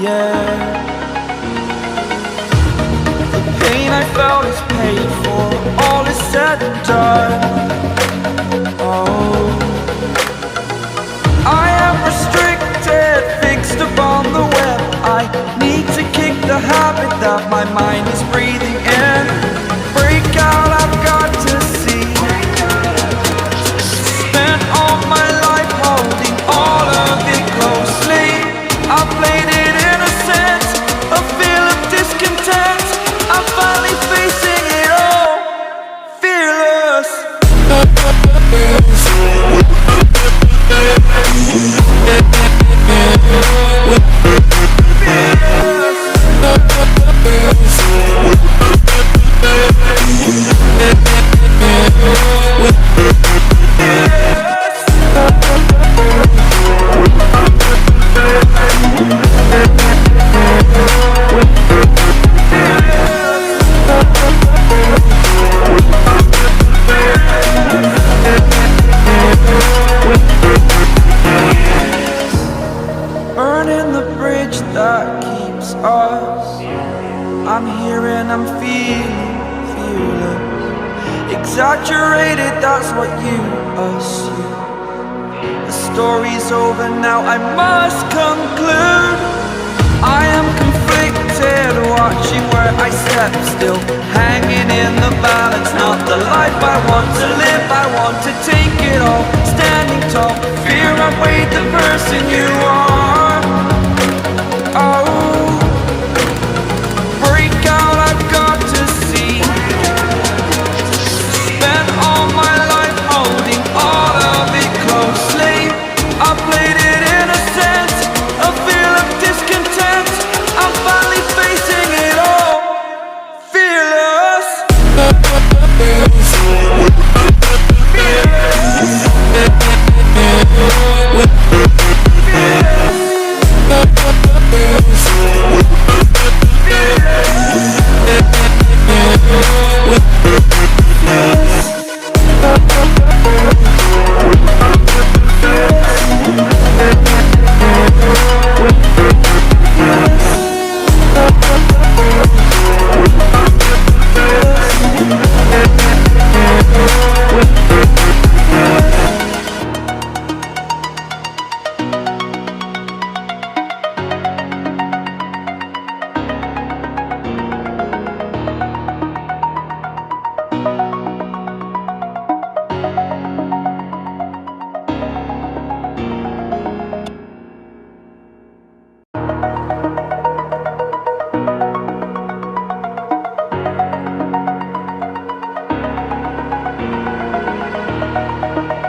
air. The pain I felt is paid for, all is said and done. Oh, I am restricted, fixed upon the web. I need to kick the habit that my mind is breathing in. Break out, I've got to see. Spent all my life holding all of it closely. I played it innocent, a feel of discontent. I'm finally facing it all, fearless. Burning the bridge that keeps us. I'm here and I'm feeling fearless. Exaggerated, that's what you assume. The story's over now, I must conclude. I am conflicted, watching where I step, still hanging in the balance. Not the life I want to live, I want to take it all. Standing tall, fear I've weighed the person you are. Oh, break out, I've got to see. Spent all my life holding all of it closely. I played it innocent, a feel of discontent. I'm finally facing it all, fearless.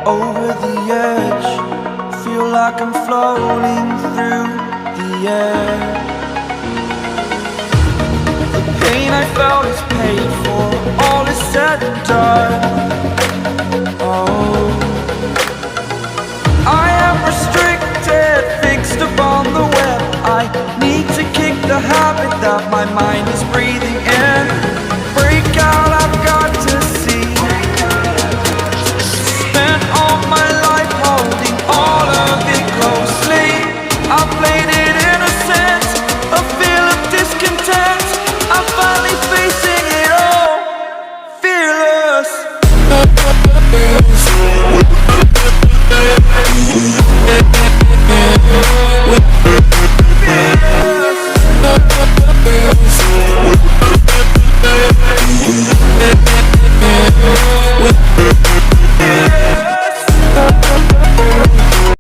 Over the edge, feel like I'm floating through the air. The pain I felt is paid for, all is said and done. Oh, I am restricted, fixed upon the web. I need to kick the habit that my mind is breathing in. Break out, I've got to see. Spent all my life holding all of it closely. I played it innocent, a feel of discontent. I'm finally facing it all, fearless. Fearless.